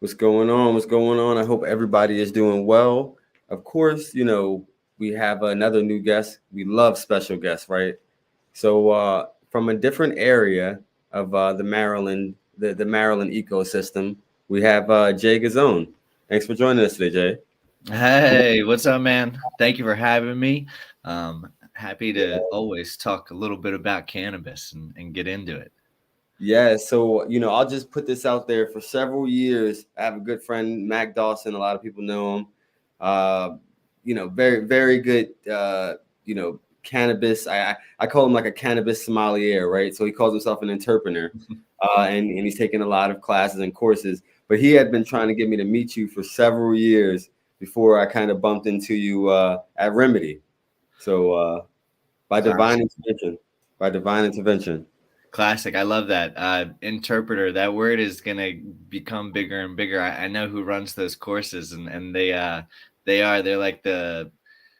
What's going on? What's going on? I hope everybody is doing well. Of course, we have another new guest. We love special guests, right? So, from a different area of the Maryland ecosystem, we have Jay Guzzone. Thanks for joining us today, Jay. Hey, what's up, man? Thank you for having me. Happy to always talk a little bit about cannabis and get into it. Yeah, so I'll just put this out there. For several years, I have a good friend, Mac Dawson. A lot of people know him. Uh, very very good. Cannabis. I call him like a cannabis sommelier, right? So he calls himself an interpreter, and he's taken a lot of classes and courses. But he had been trying to get me to meet you for several years before I kind of bumped into you at Remedy. So by divine Classic. intervention, by divine intervention. Classic. I love that. Interpreter, that word is gonna become bigger and bigger. I know who runs those courses and they're like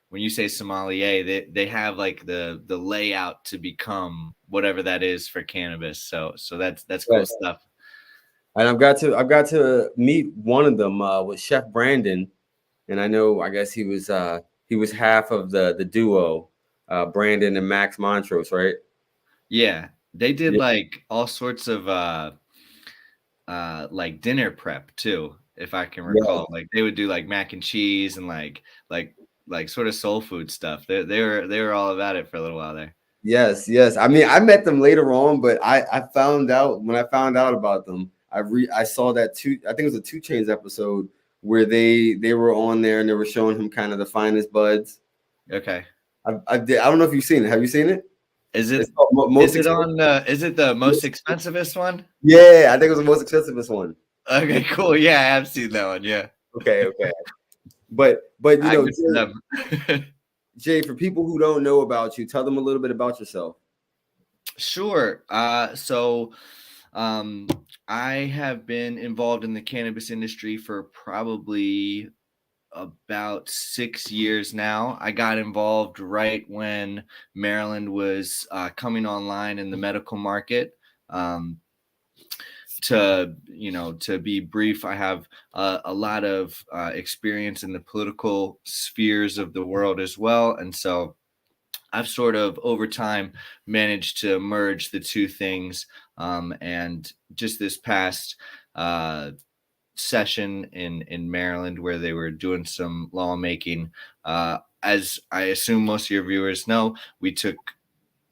when you say sommelier, they have like the layout to become whatever that is for cannabis. So that's cool Yes. stuff. And I've got to meet one of them with Chef Brandon, and I guess he was half of the duo, Brandon and Max Montrose, right? Yeah. They did Yeah. like all sorts of like dinner prep too, if I can Yeah. recall. Like they would do like mac and cheese and like like sort of soul food stuff. They were all about it for a little while there. Yes, yes. I mean, I met them later on, but I found out when I found out about them. I saw that I think it was a Two Chains episode where they were on there and they were showing him kind of the finest buds. Okay. I don't know if you've seen it. Have you seen it? Is It's it called is Most it Expensive. on is it the most expensivest one? Yeah, I think it was the most expensivest one. Okay, cool. Yeah, I have seen that one. Yeah. Okay, okay. But I good for Jay, them. Jay, for people who don't know about you, tell them a little bit about yourself. Sure. Um, I have been involved in the cannabis industry for probably about 6 years now. I got involved right when Maryland was coming online in the medical market. Um, to be brief, I have a lot of experience in the political spheres of the world as well, and so I've sort of over time managed to merge the two things. And just this past uh, session in Maryland, where they were doing some lawmaking, as I assume most of your viewers know, we took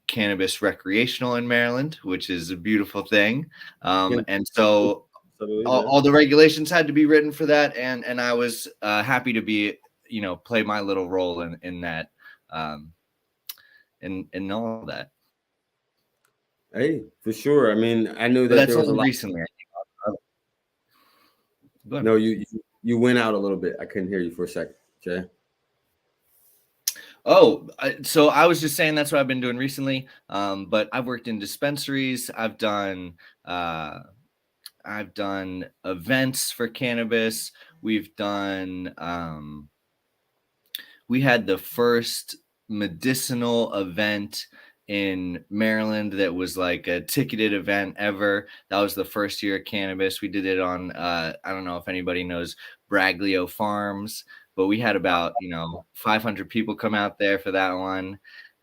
cannabis recreational in Maryland, which is a beautiful thing. Yeah, And so absolutely, all, man. all the regulations had to be written for that, and I was happy to be play my little role in that. Um, and all that. Hey, for sure. I mean, I knew But that that's there was a only lot. recently. Go ahead. No, you went out a little bit. I couldn't hear you for a second, Jay. Oh, so I was just saying that's what I've been doing recently. But I've worked in dispensaries. Uh, I've done events for cannabis. We've done. We had the first medicinal event in Maryland that was like a ticketed event ever. That was the first year of cannabis. We did it on I don't know if anybody knows Braglio Farms, but we had about 500 people come out there for that one.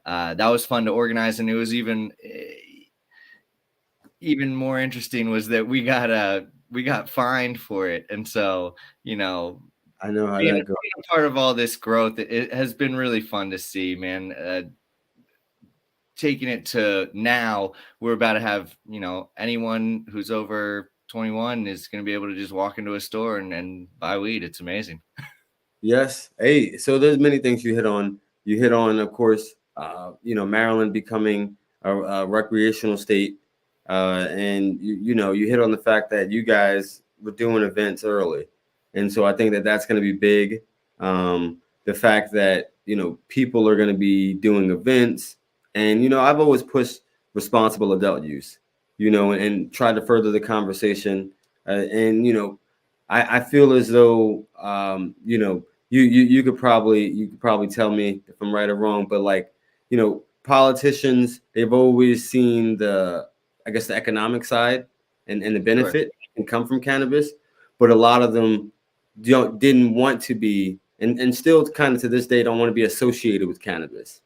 That was fun to organize, and it was even more interesting was that we got fined for it, and so I know how being that goes. a part of all this growth, it has been really fun to see, man. Taking it to now, we're about to have, anyone who's over 21 is going to be able to just walk into a store and buy weed. It's amazing. Yes. Hey, so there's many things you hit on. You hit on, of course, Maryland becoming a recreational state, and you hit on the fact that you guys were doing events early, and so I think that that's going to be big. The fact that people are going to be doing events, and I've always pushed responsible adult use, and tried to further the conversation, and I feel as though you could probably tell me if I'm right or wrong, but like politicians, they've always seen the, I guess, the economic side and the Sure. benefit that can come from cannabis, but a lot of them didn't want to be, and still kind of to this day don't want to be associated with cannabis,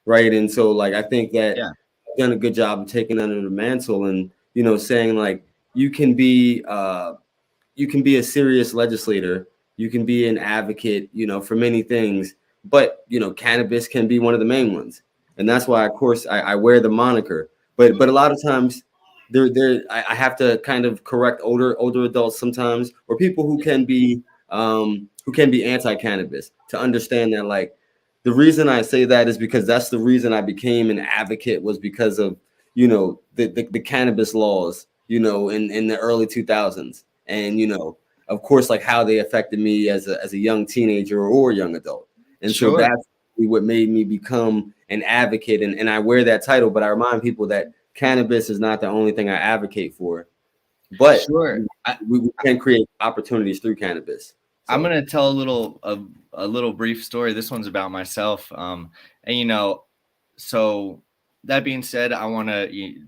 right? And so like I think that Yeah. I've done a good job of taking under the mantle and saying like you can be a serious legislator, you can be an advocate, for many things, but cannabis can be one of the main ones, and that's why, of course, I wear the moniker. But a lot of times, I have to kind of correct older adults sometimes, or people who can be anti-cannabis, to understand that like the reason I say that is because that's the reason I became an advocate, was because of the cannabis laws in the early 2000s, and of course like how they affected me as a young teenager or young adult. And so Sure. that's what made me become an advocate, and I wear that title, but I remind people that cannabis is not the only thing I advocate for, but Sure. we can create opportunities through cannabis. I'm gonna tell a little brief story. This one's about myself. And so that being said, I want to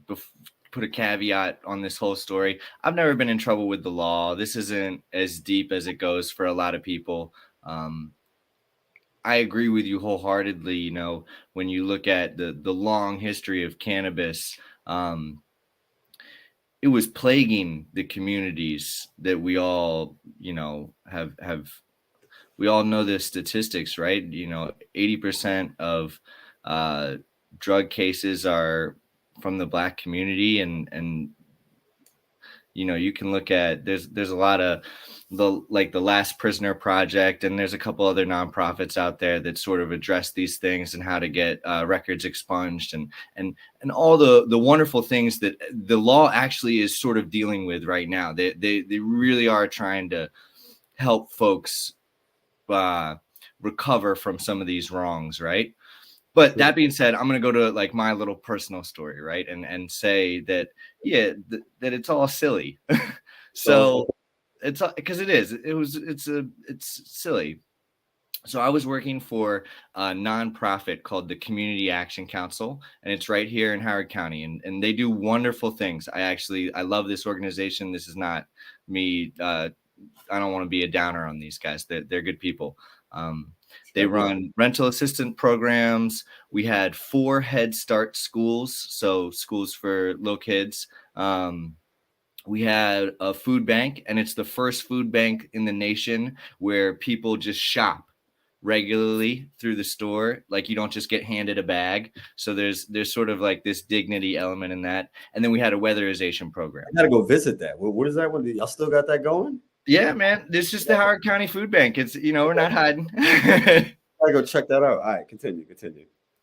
put a caveat on this whole story. I've never been in trouble with the law. This isn't as deep as it goes for a lot of people. I agree with you wholeheartedly. When you look at the long history of cannabis, it was plaguing the communities that we all, have. We all know the statistics, right? 80% of drug cases are from the Black community, and you can look at there's a lot of the Last Prisoner Project, and there's a couple other nonprofits out there that sort of address these things and how to get records expunged and all the wonderful things that the law actually is sort of dealing with right now. They really are trying to help folks recover from some of these wrongs, right? But that being said, I'm going to go to like my little personal story, right? And say that, yeah, that it's all silly. So it's because it's silly. So I was working for a nonprofit called the Community Action Council, and it's right here in Howard County, and they do wonderful things. I love this organization. This is not me. I don't want to be a downer on these guys. They're good people. They run rental assistant programs. We had 4 Head Start schools, so schools for little kids. We had a food bank, and it's the first food bank in the nation where people just shop regularly through the store. Like, you don't just get handed a bag. So there's sort of like this dignity element in that. And then we had a weatherization program. I gotta go visit that. What is that one? Y'all still got that going? Yeah, man. This is just the Howard County Food Bank. It's, we're not hiding. I gotta go check that out. All right, continue.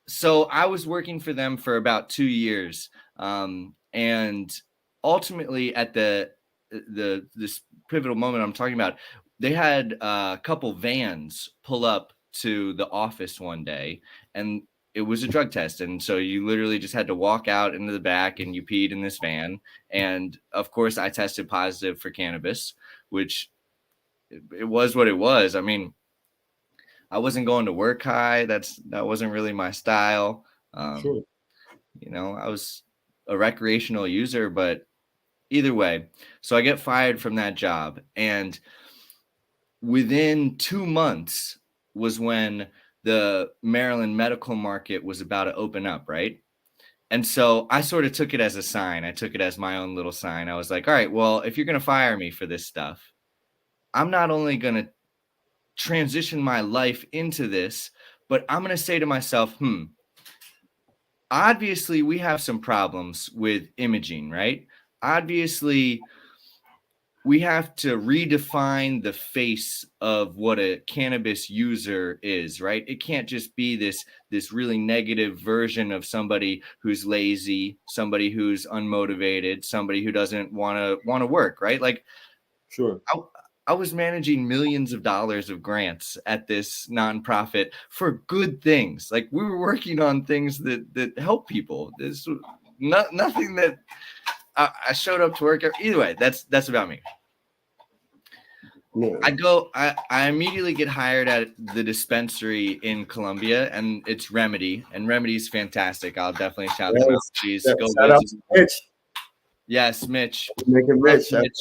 So I was working for them for about 2 years. And ultimately at this pivotal moment I'm talking about, they had a couple vans pull up to the office one day, and it was a drug test. And so you literally just had to walk out into the back and you peed in this van. And of course I tested positive for cannabis, which it was what it was. I mean, I wasn't going to work high. That wasn't really my style. Sure. I was a recreational user, but either way. So I get fired from that job. And within 2 months was when the Maryland medical market was about to open up, right? And so I sort of took it as a sign. I took it as my own little sign. I was like, all right, well, if you're going to fire me for this stuff, I'm not only going to transition my life into this, but I'm going to say to myself, obviously we have some problems with imaging, right? Obviously we have to redefine the face of what a cannabis user is, right? It can't just be this really negative version of somebody who's lazy, somebody who's unmotivated, somebody who doesn't want to work, right? Like, sure. I was managing millions of dollars of grants at this nonprofit for good things. Like, we were working on things that help people. This nothing that I showed up to work. Either way, that's about me. Yeah. I immediately get hired at the dispensary in Columbia, and it's Remedy, and Remedy's fantastic. I'll definitely shout them out. Please go shout out to Mitch. Yes, Mitch. Make it rich. Mitch.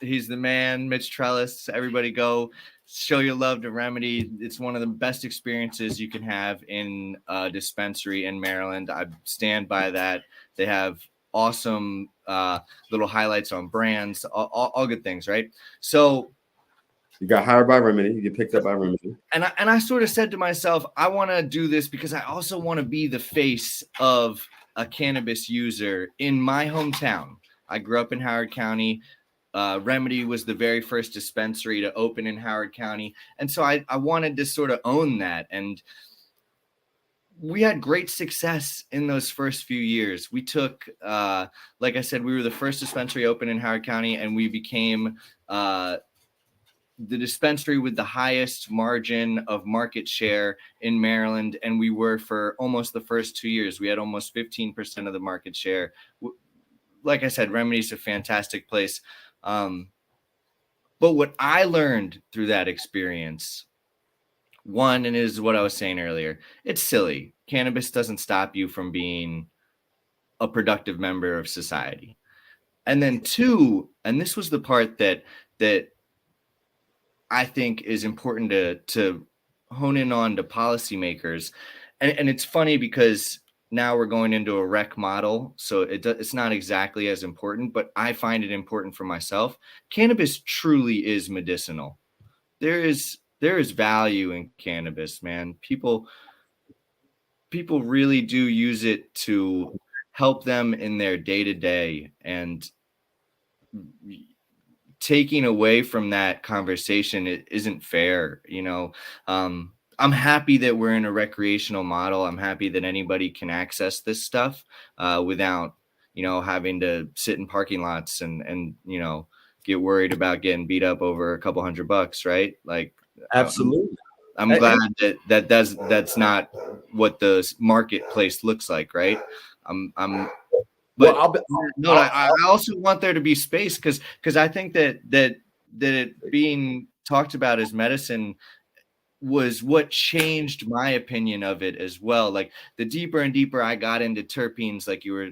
He's the man, Mitch Trellis. Everybody go show your love to Remedy. It's one of the best experiences you can have in a dispensary in Maryland. I stand by that. They have awesome little highlights on brands, all good things, right? So you got hired by Remedy, you get picked up by Remedy. And I sort of said to myself, I want to do this because I also want to be the face of a cannabis user in my hometown. I grew up in Howard County. Remedy was the very first dispensary to open in Howard County. And so I wanted to sort of own that. And we had great success in those first few years. We took, like I said, we were the first dispensary open in Howard County, and we became the dispensary with the highest margin of market share in Maryland. And we were for almost the first 2 years. We had almost 15% of the market share. Like I said, Remedy's a fantastic place. But what I learned through that experience, one, and is what I was saying earlier, it's silly. Cannabis doesn't stop you from being a productive member of society. And then two, and this was the part that I think is important to hone in on to policymakers. And it's funny because now we're going into a rec model, so it's not exactly as important, but I find it important for myself. Cannabis truly is medicinal. There is value in cannabis, man. People really do use it to help them in their day-to-day, and taking away from that conversation, it isn't fair. I'm happy that we're in a recreational model. I'm happy that anybody can access this stuff without, having to sit in parking lots and get worried about getting beat up over a couple $100, right? Like, Absolutely. I'm glad that's not what the marketplace looks like, right? But I also want there to be space because I think that it being talked about as medicine was what changed my opinion of it as well. Like, the deeper and deeper I got into terpenes, like you were,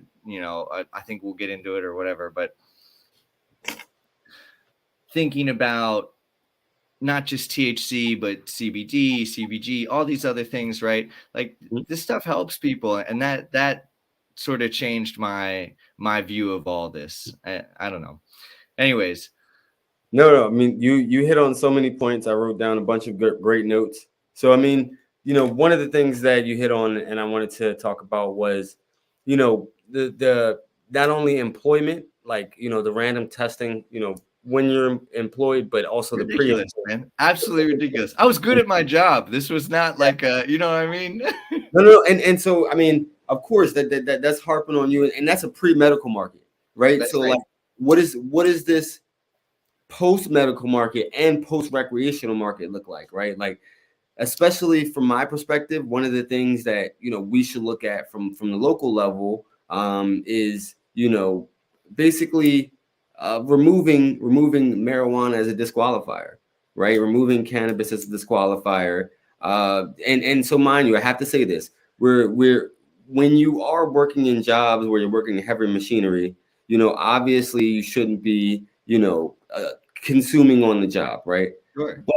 I think we'll get into it or whatever, but thinking about not just THC, but CBD, CBG, all these other things, right? Like, this stuff helps people, and that sort of changed my view of all this. I don't know. Anyways. No. I mean, you hit on so many points. I wrote down a bunch of great notes. So, I mean, one of the things that you hit on and I wanted to talk about was, the not only employment, like, the random testing, when you're employed, but also ridiculous, man. Absolutely ridiculous. I was good at my job. This was not like you know what I mean? No. And so, I mean, of course, that's harping on you, and that's a pre-medical market, right? That's so, right. Like, what is this post-medical market and post-recreational market look like, right? Like, especially from my perspective, one of the things that we should look at from the local level is basically removing marijuana as a disqualifier, right? Removing cannabis as a disqualifier, and so, mind you, I have to say this: we're when you are working in jobs where you're working in heavy machinery, obviously you shouldn't be, consuming on the job, right? Sure. But,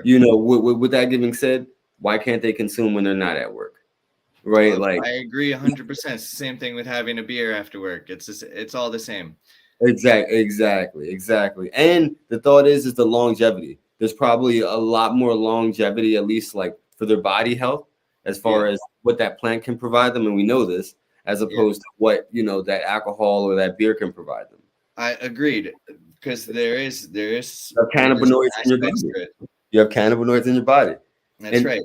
with that being said, why can't they consume when they're not at work? Right? Well, like, I agree 100%. It's the same thing with having a beer after work. It's all the same. Exactly. And the thought is the longevity. There's probably a lot more longevity, at least like for their body health, as far as what that plant can provide them, and we know this, as opposed to what that alcohol or that beer can provide them. I agreed, because there is cannabinoids in your body. You have cannabinoids in your body. That's right.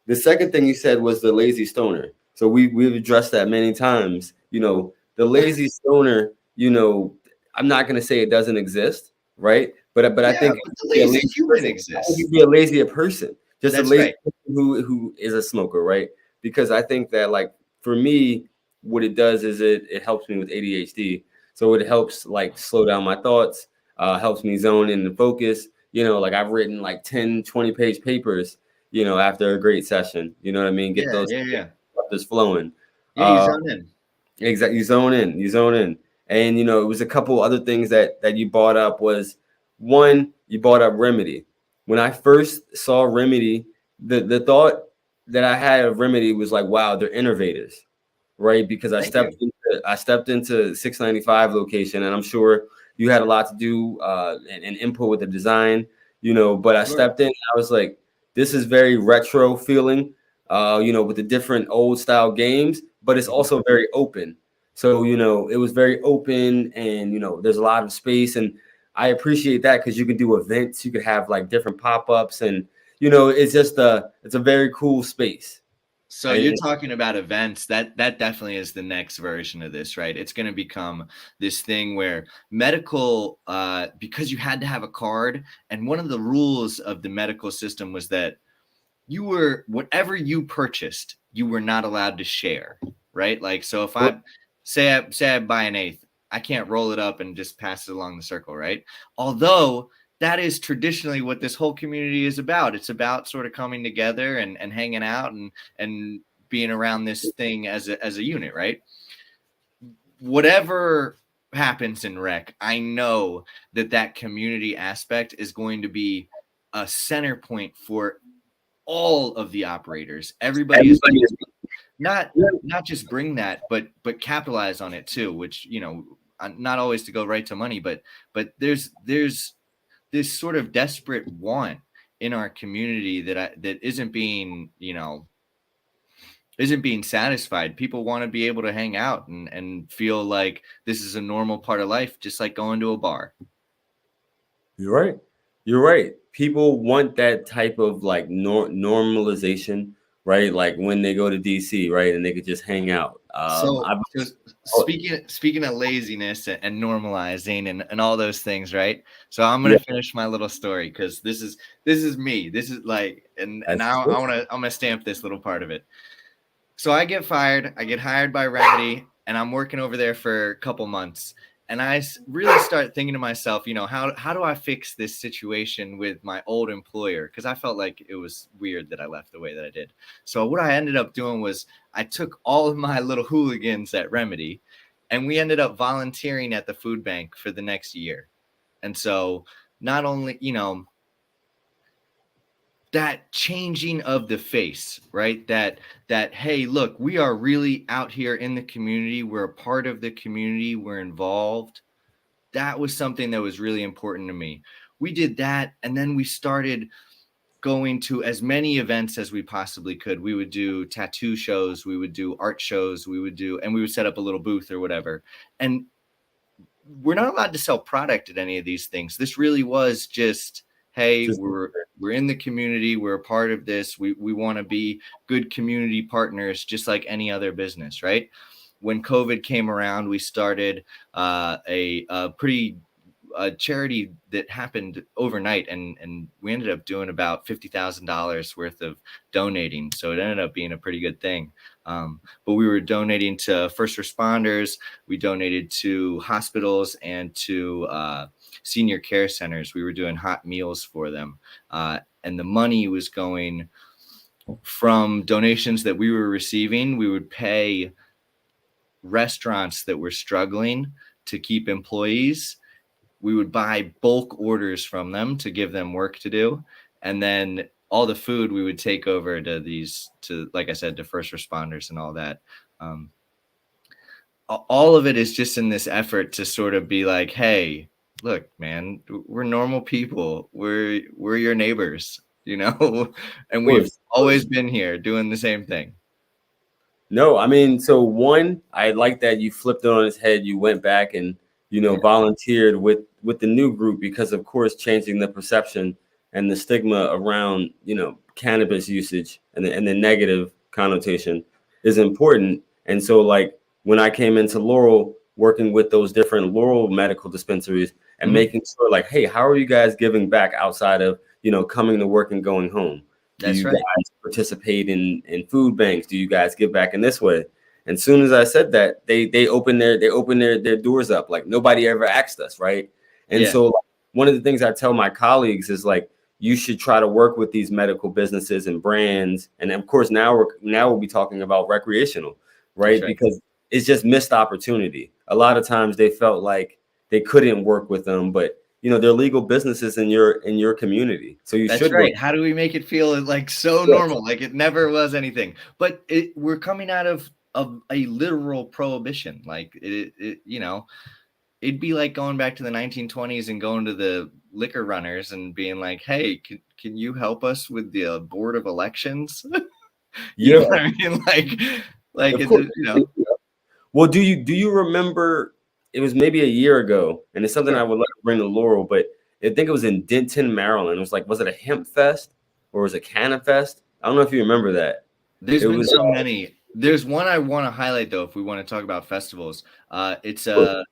The second thing you said was the lazy stoner. So we've addressed that many times. The lazy stoner, I'm not going to say it doesn't exist, right? But I think the lazy human exists. You'd be a lazier person, just That's a lazy right. person who is a smoker, right? Because I think that, like, for me, what it does is it helps me with ADHD. So it helps, like, slow down my thoughts, helps me zone in and focus. Like, I've written like 10, 20-page papers, after a great session. You know what I mean? Get those flowing. Yeah, you zone in. Exactly. You zone in. And, it was a couple other things that you brought up. Was one, you brought up Remedy. When I first saw Remedy, the thought that I had of Remedy was like, wow, they're innovators, right? Because I stepped into 695 location, and I'm sure you had a lot to do and input with the design, but I stepped in and I was like, this is very retro feeling, with the different old style games, but it's also very open. So, it was very open, and, there's a lot of space, and I appreciate that because you can do events, you could have like different pop-ups, and, it's a very cool space. So you're talking about events. That definitely is the next version of this, right? It's going to become this thing where medical, because you had to have a card, and one of the rules of the medical system was that whatever you purchased, you were not allowed to share, right? Like, so if I say I buy an eighth, I can't roll it up and just pass it along the circle, right? Although that is traditionally what this whole community is about. It's about sort of coming together and hanging out and being around this thing as a unit, right? Whatever happens in rec, I know that community aspect is going to be a center point for all of the operators. Everybody is not just bring that, but capitalize on it too, which, not always to go right to money, but there's this sort of desperate want in our community that isn't being satisfied. People want to be able to hang out and feel like this is a normal part of life, just like going to a bar. You're right. People want that type of like normalization, right? Like when they go to DC, right, and they could just hang out. Speaking of laziness and normalizing and all those things, right? So I'm gonna finish my little story because this is me. This is like, and I'm gonna stamp this little part of it. So I get fired. I get hired by Remedy, and I'm working over there for a couple months. And I really start thinking to myself, how do I fix this situation with my old employer? Because I felt like it was weird that I left the way that I did. So what I ended up doing was I took all of my little hooligans at Remedy, and we ended up volunteering at the food bank for the next year. And so not only, that changing of the face, right? That, hey, look, we are really out here in the community. We're a part of the community. We're involved. That was something that was really important to me. We did that. And then we started going to as many events as we possibly could. We would do tattoo shows. We would do art shows. And we would set up a little booth or whatever. And we're not allowed to sell product at any of these things. This really was just, hey, we're in the community. We're a part of this. We want to be good community partners, just like any other business, right? When COVID came around, we started a pretty charity that happened overnight, and we ended up doing about $50,000 worth of donating. So it ended up being a pretty good thing. But we were donating to first responders. We donated to hospitals and to senior care centers. We were doing hot meals for them. And the money was going from donations that we were receiving. We would pay restaurants that were struggling to keep employees. We would buy bulk orders from them to give them work to do. And then all the food we would take over to, like I said, to first responders and all that. All of it is just in this effort to sort of be like, hey, look, man, we're normal people. We're your neighbors, and we've always been here doing the same thing. No, I mean, so one, I like that you flipped it on its head. You went back and, volunteered with the new group because, of course, changing the perception and the stigma around, cannabis usage and the negative connotation is important. And so, like, when I came into Laurel, working with those different Laurel medical dispensaries and making sure, like, hey, how are you guys giving back outside of, coming to work and going home? Do you guys participate in food banks? Do you guys give back in this way? And as soon as I said that, they open their doors up. Like, nobody ever asked us, right? And so, like, one of the things I tell my colleagues is, like, you should try to work with these medical businesses and brands. And of course, now we'll be talking about recreational, right? Because it's just missed opportunity. A lot of times they felt like they couldn't work with them, but they're legal businesses in your community, so you That's should work. right. How do we make it feel like so Yes. normal, like it never was anything? But we're coming out of a literal prohibition. Like it'd be like going back to the 1920s and going to the liquor runners and being like, "Hey, can you help us with the board of elections?" You know what I mean? Like Of it's course. Well, do you remember? It was maybe a year ago, and it's something Sure. I would like to bring to Laurel, but I think it was in Denton, Maryland. It was like, was it a hemp fest or was it Canna Fest? I don't know if you remember that. There's It been was so many. There's one I want to highlight though, if we want to talk about festivals. It's I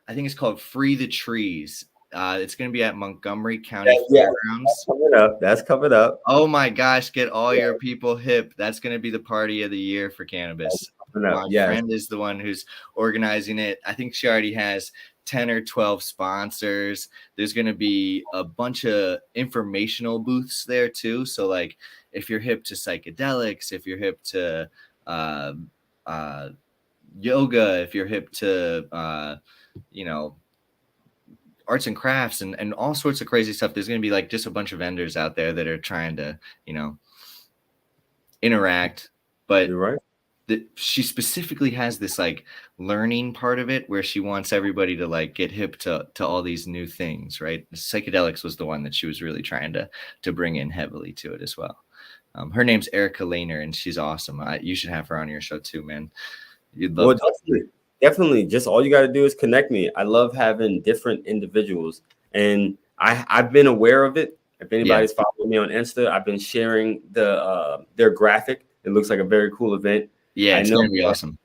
think it's called Free the Trees. It's going to be at Montgomery County yeah, Fairgrounds. coming up. That's coming up. Oh my gosh, get all your people hip. That's going to be the party of the year for cannabis. My friend is the one who's organizing it. I think she already has 10 or 12 sponsors. There's going to be a bunch of informational booths there too. So like if you're hip to psychedelics, if you're hip to yoga, if you're hip to arts and crafts and all sorts of crazy stuff, there's going to be like just a bunch of vendors out there that are trying to interact. But You're right. She specifically has this like learning part of it where she wants everybody to like get hip to all these new things, right? Psychedelics was the one that she was really trying to bring in heavily to it as well. Her name's Erica Lehner, and she's awesome. You should have her on your show too, man. You'd love definitely. Just all you got to do is connect me. I love having different individuals, and I've been aware of it. If anybody's following me on Insta, I've been sharing their graphic. It looks like a very cool event. Yeah, it's gonna be awesome.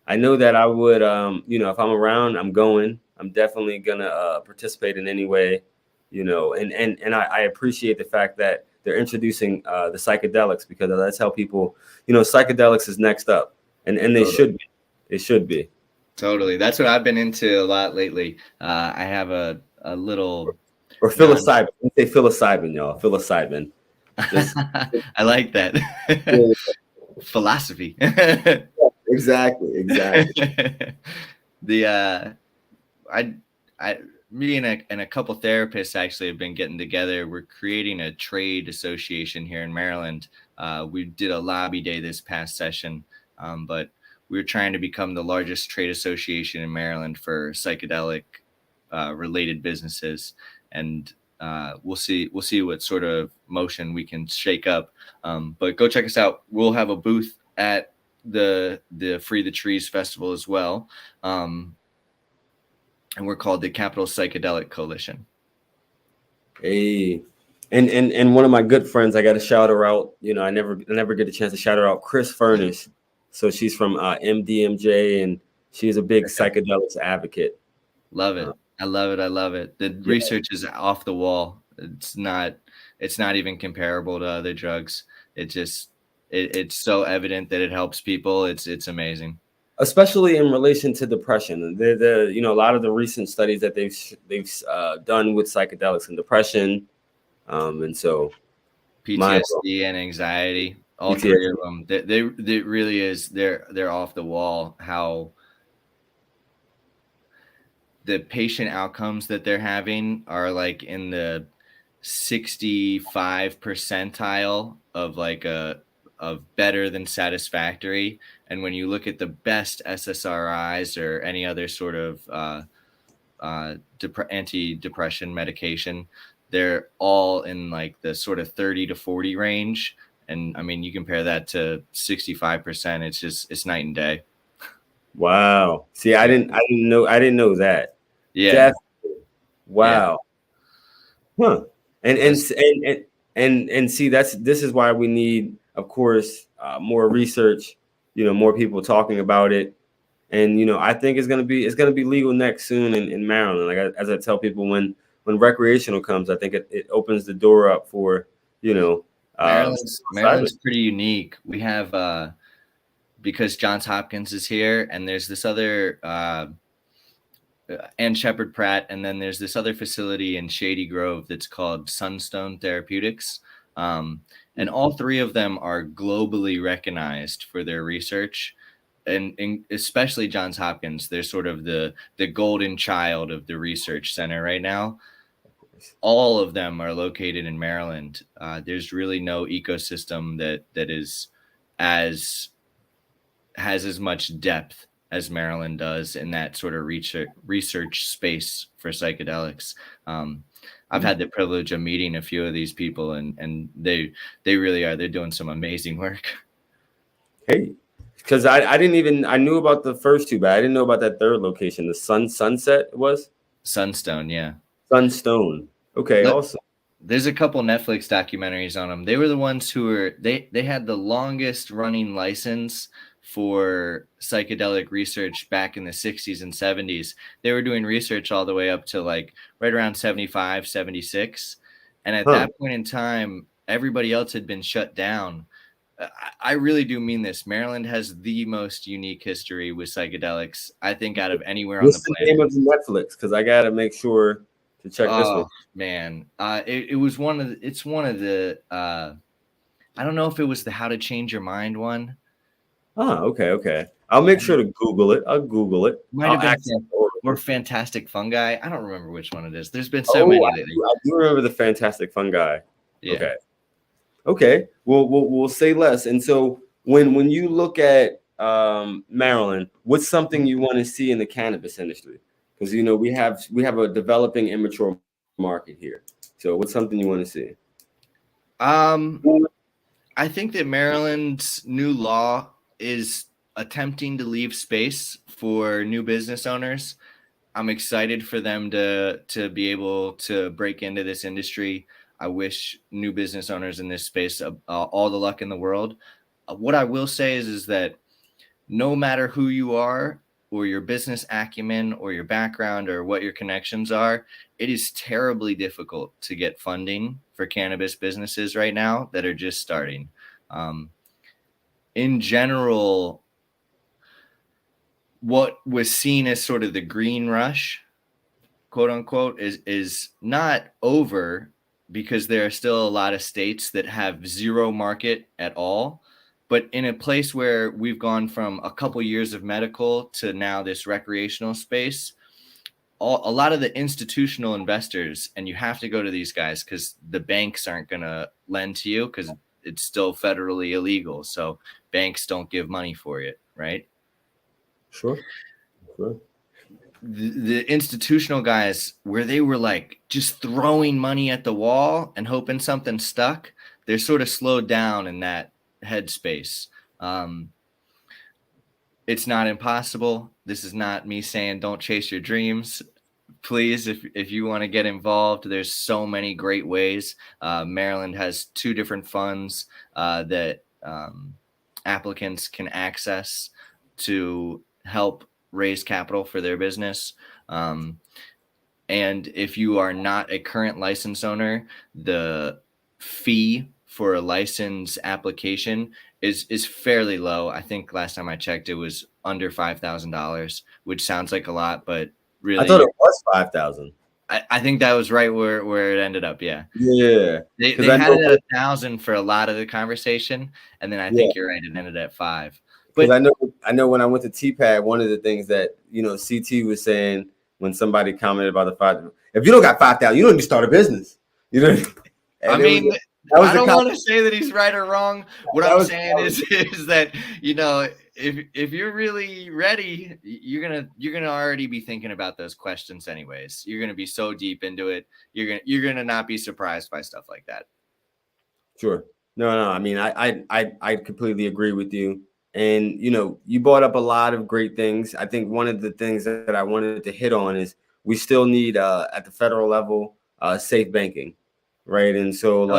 I know that I would, if I'm around, I'm going. I'm definitely gonna participate in any way, and I appreciate the fact that they're introducing the psychedelics, because that's how people, psychedelics is next up, and they should be. It should be. Totally. That's what I've been into a lot lately. I have a little or psilocybin. Say psilocybin, y'all. Psilocybin. I like that. Philosophy. Exactly. Me and a couple therapists actually have been getting together. We're creating a trade association here in Maryland. We did a lobby day this past session, but we're trying to become the largest trade association in Maryland for psychedelic related businesses, and we'll see what sort of motion we can shake up. But go check us out. We'll have a booth at the Free the Trees Festival as well. And we're called the Capital Psychedelic Coalition. Hey, and one of my good friends, I got to shout her out. I never get a chance to shout her out. Chris Furnish. So she's from MDMJ, and she's a big psychedelics advocate. Love it. I love it. The research is off the wall. It's not even comparable to other drugs. It's so evident that it helps people. It's amazing. Especially in relation to depression. A lot of the recent studies that they've done with psychedelics and depression, and so PTSD and anxiety, all three of them. They really is. They're off the wall. How the patient outcomes that they're having are like in the 65 percentile of like of better than satisfactory. And when you look at the best SSRIs or any other sort of anti-depression medication, they're all in like the sort of 30 to 40 range. And I mean, you compare that to 65%, it's night and day. Wow. See, I didn't know that. Yeah. Wow. Yeah. Huh. And see, this is why we need, of course, more research, more people talking about it. And, I think it's going to be legal next soon in Maryland. Like, as I tell people, when recreational comes, I think it opens the door up for, Maryland's pretty unique. We have, because Johns Hopkins is here, and there's this other, and Shepherd Pratt, and then there's this other facility in Shady Grove that's called Sunstone Therapeutics. And all three of them are globally recognized for their research. and especially Johns Hopkins, they're sort of the golden child of the research center right now. All of them are located in Maryland. There's really no ecosystem that is as has as much depth as Maryland does in that sort of research space for psychedelics. I've had the privilege of meeting a few of these people, and they really are. They're doing some amazing work. Hey, because I didn't even, I knew about the first two, but I didn't know about that third location. The Sunset it was? Sunstone, yeah. Sunstone. Okay, awesome. There's a couple Netflix documentaries on them. They were the ones who were they had the longest running license for psychedelic research back in the 60s and 70s. They were doing research all the way up to like right around 75, 76. And at that point in time, everybody else had been shut down. I really do mean this. Maryland has the most unique history with psychedelics, I think, out of anywhere on the planet. What's the name of Netflix? Because I gotta make sure to check this one. Man, it was one of the. It's one of the. I don't know if it was the How to Change Your Mind one. Oh, okay. I'll make sure to Google it. I'll Google it. Might have been or Fantastic Fungi. I don't remember which one it is. There's been so many lately. I do remember the Fantastic Fungi. Yeah. Okay. We'll say less. And so when you look at Maryland, what's something you want to see in the cannabis industry? Because we have a developing immature market here. So what's something you want to see? I think that Maryland's new law is attempting to leave space for new business owners. I'm excited for them to be able to break into this industry. I wish new business owners in this space all the luck in the world. What I will say is that no matter who you are or your business acumen or your background or what your connections are, it is terribly difficult to get funding for cannabis businesses right now that are just starting. In general, what was seen as sort of the green rush, quote unquote, is not over, because there are still a lot of states that have zero market at all. But in a place where we've gone from a couple years of medical to now this recreational space, a lot of the institutional investors, and you have to go to these guys because the banks aren't going to lend to you because it's still federally illegal. So banks don't give money for it, right? Sure. The institutional guys, where they were like just throwing money at the wall and hoping something stuck, they're sort of slowed down in that headspace. It's not impossible. This is not me saying don't chase your dreams. Please, if you want to get involved, there's so many great ways. Maryland has 2 different funds that applicants can access to help raise capital for their business. And if you are not a current license owner, the fee for a license application is fairly low. I think last time I checked, it was under $5,000, which sounds like a lot, but really, I thought it was 5,000. I think that was right where it ended up. Yeah. They had it at 1,000 for a lot of the conversation, and then I think you're right, it ended at 5. But I know when I went to TPAD, one of the things that CT was saying when somebody commented about the 5, if you don't got 5,000, you don't need to start a business. I mean, I don't want to say that he's right or wrong. What I'm saying is that if you're really ready, you're gonna already be thinking about those questions anyways. You're gonna be so deep into it. You're gonna not be surprised by stuff like that. Sure. No. I mean, I completely agree with you. And you brought up a lot of great things. I think one of the things that I wanted to hit on is we still need at the federal level safe banking, right? And so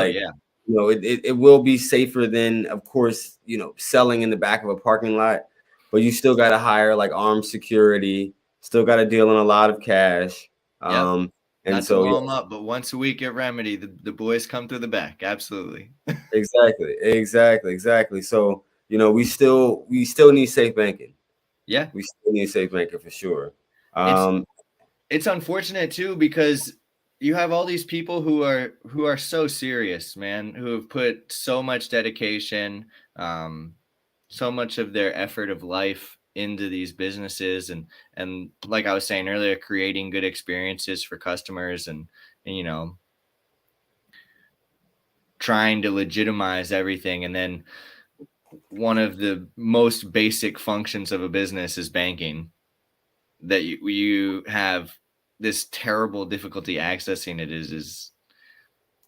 it will be safer than, of course, selling in the back of a parking lot, but you still got to hire like armed security, still got to deal in a lot of cash. And not so to blow them up, but once a week at Remedy, the boys come through the back. Absolutely. Exactly. So we still need safe banking. Yeah, we still need safe banking for sure. It's unfortunate too, because you have all these people who are so serious, man, who have put so much dedication, so much of their effort of life into these businesses, and like I was saying earlier, creating good experiences for customers, and trying to legitimize everything. And then one of the most basic functions of a business is banking, that you have this terrible difficulty accessing it is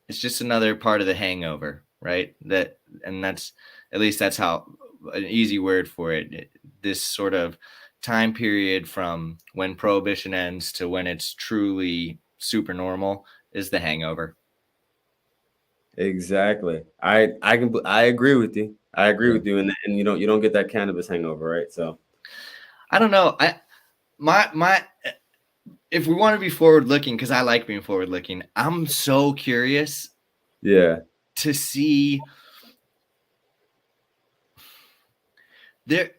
it's just another part of the hangover, right? And that's, at least that's how, an easy word for it, this sort of time period from when prohibition ends to when it's truly super normal is the hangover. Exactly. I agree with you. I agree with you, and you don't get that cannabis hangover, right? So I don't know. My if we want to be forward looking, because I like being forward looking, I'm so curious yeah, to see there.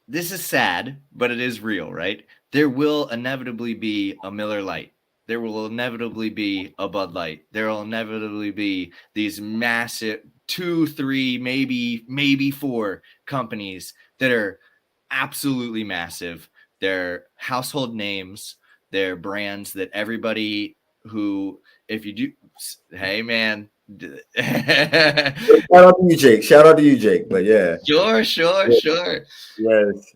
This is sad, but it is real, right? There will inevitably be a Miller Lite. There will inevitably be a Bud Light. There will inevitably be these massive 2, 3, maybe 4 companies that are absolutely massive. They're household names. They're brands that everybody who, if you do, hey man. shout out to you, Jake. Shout out to you, Jake. But yeah, Sure. yes,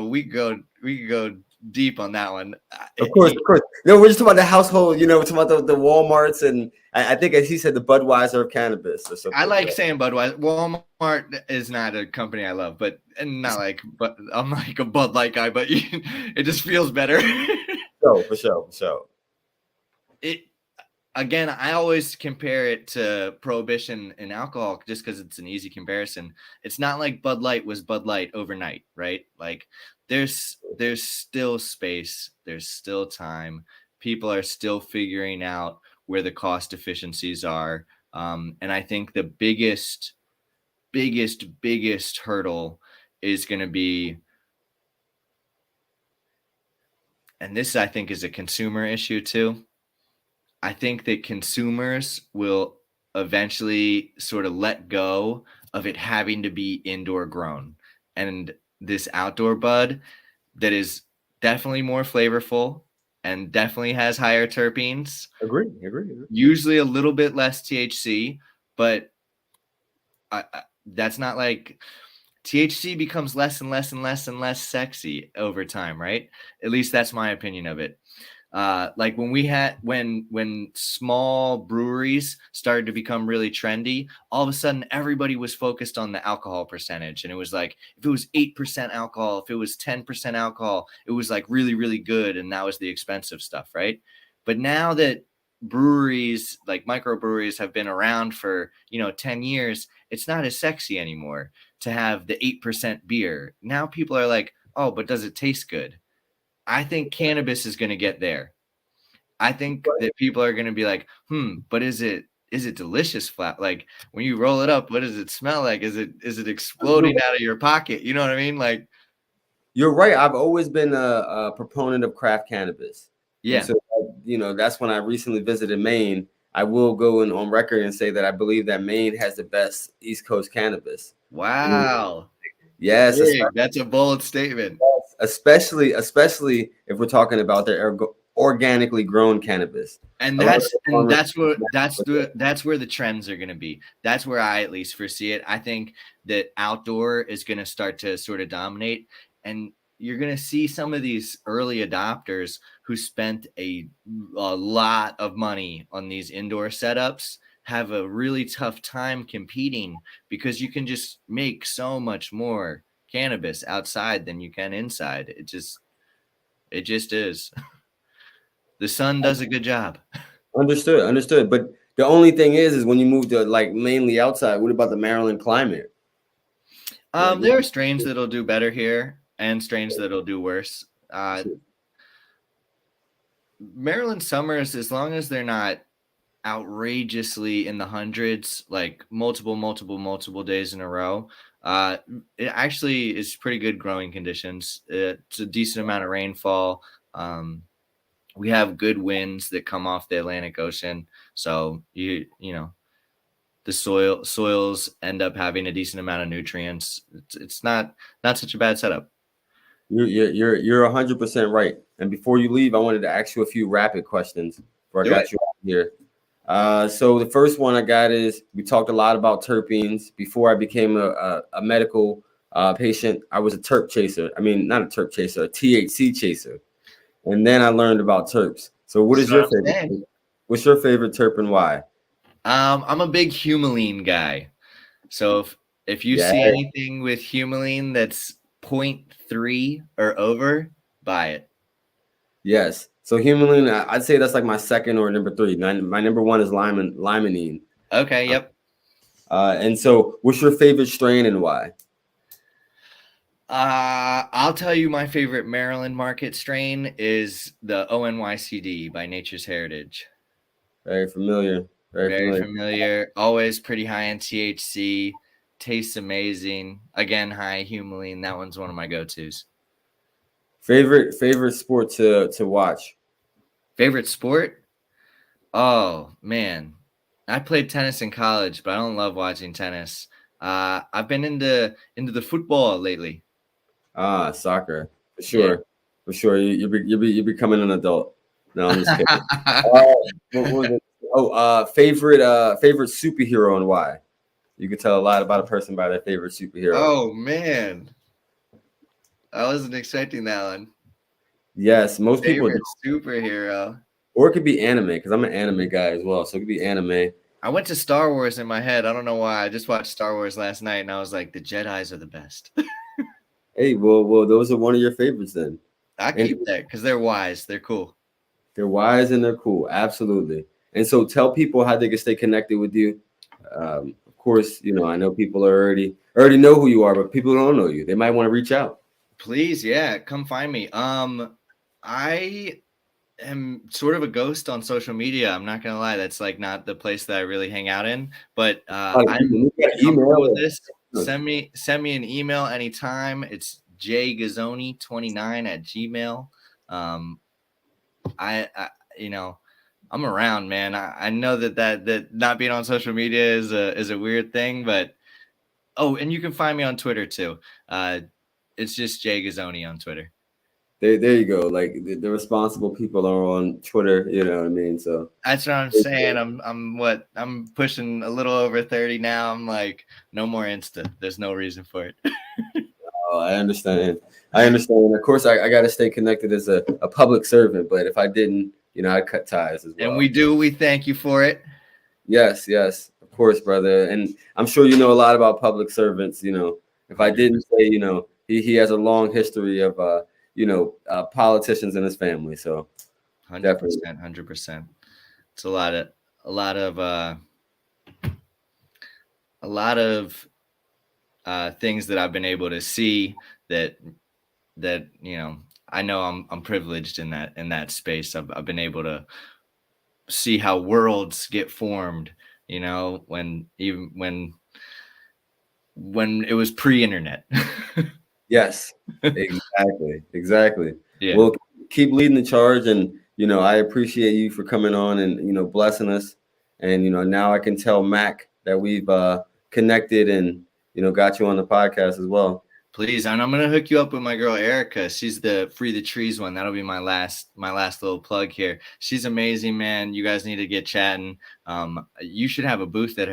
We could go deep on that one. of course, of course. No, we're just talking about the household. We're talking about the WalMarts, and I think, as he said, the Budweiser of cannabis or something. I like saying Budweiser. Walmart is not a company I love, but but I'm like a Bud Light guy, but it just feels better. For sure. It Again, I always compare it to prohibition and alcohol just because it's an easy comparison. It's not like Bud Light was Bud Light overnight, right? Like there's still space, there's still time. People are still figuring out where the cost efficiencies are. And I think the biggest hurdle is going to be, and this I think is a consumer issue too. I think that consumers will eventually sort of let go of it having to be indoor grown, and this outdoor bud that is definitely more flavorful and definitely has higher terpenes. Agree. Usually a little bit less THC, but that's not like THC becomes less and less and less and less sexy over time, right? At least that's my opinion of it. Like when small breweries started to become really trendy, all of a sudden everybody was focused on the alcohol percentage, and it was like if it was 8% alcohol, if it was 10% alcohol, it was like really, really good, and that was the expensive stuff, right? But now that breweries, like microbreweries, have been around for 10 years, it's not as sexy anymore to have the 8% beer. Now people are like, oh, but does it taste good? I think cannabis is going to get there. I think that people are going to be like, but is it delicious flat? Like when you roll it up, what does it smell like? Is it exploding out of your pocket? You know what I mean? Like, you're right. I've always been a proponent of craft cannabis. yeah. And so, that's when I recently visited Maine. I will go on record and say that I believe that Maine has the best East Coast cannabis. Wow. Yes, That's a bold statement. especially if we're talking about their organically grown cannabis. And that's where the trends are going to be. That's where I at least foresee it. I think that outdoor is going to start to sort of dominate, and you're going to see some of these early adopters who spent a lot of money on these indoor setups have a really tough time competing, because you can just make so much more cannabis outside than you can inside. It just is. The sun does a good job. Understood. But the only thing is when you move to like mainly outside, what about the Maryland climate? There are strains that'll do better here and strains that'll do worse. Maryland summers, as long as they're not outrageously in the hundreds, like multiple days in a row, it actually is pretty good growing conditions. It's a decent amount of rainfall. We have good winds that come off the Atlantic Ocean, so you know the soils end up having a decent amount of nutrients. It's not such a bad setup. You're 100% right. And before you leave, I wanted to ask you a few rapid questions before I got you out here. So the first one I got is, we talked a lot about terpenes. Before I became a medical patient, I was a terp chaser. I mean, not a terp chaser, a THC chaser. And then I learned about terps. So what is your favorite? What's your favorite terp and why? I'm a big humulene guy. So if you see anything with humulene that's 0.3 or over, buy it. Yes. So humulene, I'd say that's like my second or number three. My number one is limonene. Okay. Yep. And so what's your favorite strain and why? I'll tell you, my favorite Maryland market strain is the ONYCD by Nature's Heritage. Very familiar. Very familiar. Always pretty high in THC. Tastes amazing. Again, high humulene. That one's one of my go-tos. Favorite sport to watch? Favorite sport? Oh man, I played tennis in college, but I don't love watching tennis. I've been into the football lately. Soccer for sure. Yeah. For sure. You're becoming an adult. No, I'm just kidding. What was it? Favorite superhero and why? You could tell a lot about a person by their favorite superhero. Oh man, I wasn't expecting that one. Yes, most favorite people superhero. Or it could be anime, because I'm an anime guy as well. So it could be anime. I went to Star Wars in my head. I don't know why. I just watched Star Wars last night, and I was like, the Jedis are the best. Hey, well, those are one of your favorites then. I keep that because they're wise. They're cool. They're wise and they're cool. Absolutely. And so tell people how they can stay connected with you. Of course, I know people already know who you are, but people don't know you. They might want to reach out. Please, yeah, come find me. I am sort of a ghost on social media. I'm not gonna lie, that's like not the place that I really hang out in. But I'm comfortable with this. Send me an email anytime. It's jguzzone29@gmail. I'm around, man. I know that not being on social media is a weird thing, but and you can find me on Twitter too. It's just Jay Guzzone on Twitter. There you go. Like the responsible people are on Twitter, you know what I mean? So that's what I'm saying. I'm pushing a little over 30 now. I'm like, no more Insta. There's no reason for it. Oh, I understand. Of course, I got to stay connected as a public servant, but if I didn't, I'd cut ties as well. And we thank you for it. Yes, of course, brother. And I'm sure you know a lot about public servants. If I didn't say, he has a long history of, politicians in his family. So 100%. It's a lot of things that I've been able to see that I know I'm privileged in that space. I've been able to see how worlds get formed, when it was pre-internet. Yes, exactly. Yeah. Well, keep leading the charge, and I appreciate you for coming on and blessing us. And now I can tell Mac that we've connected and got you on the podcast as well. Please, and I'm gonna hook you up with my girl Erica. She's the Free the Trees one. That'll be my last little plug here. She's amazing, man. You guys need to get chatting. You should have a booth at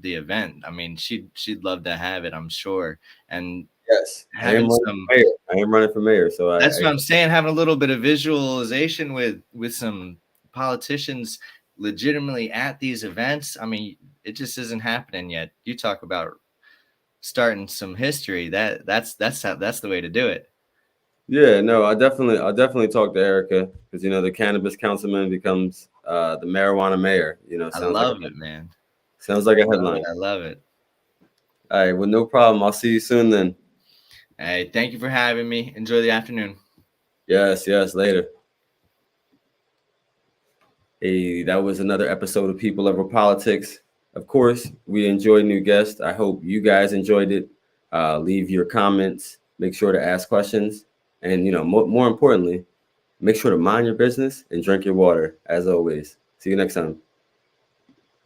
the event. I mean, she'd love to have it, I'm sure. And yes, I am running for mayor. So that's what I'm saying. Having a little bit of visualization with some politicians legitimately at these events. I mean, it just isn't happening yet. You talk about starting some history. That's the way to do it. Yeah, no, I'll definitely talk to Erica, because the cannabis councilman becomes the marijuana mayor. I love it, man. Sounds like a headline. I love it. All right, well, no problem. I'll see you soon then. Hey, thank you for having me. Enjoy the afternoon. Yes, later. Hey, that was another episode of People Over Politics. Of course, we enjoy new guests. I hope you guys enjoyed it. Leave your comments. Make sure to ask questions. And, more importantly, make sure to mind your business and drink your water, as always. See you next time.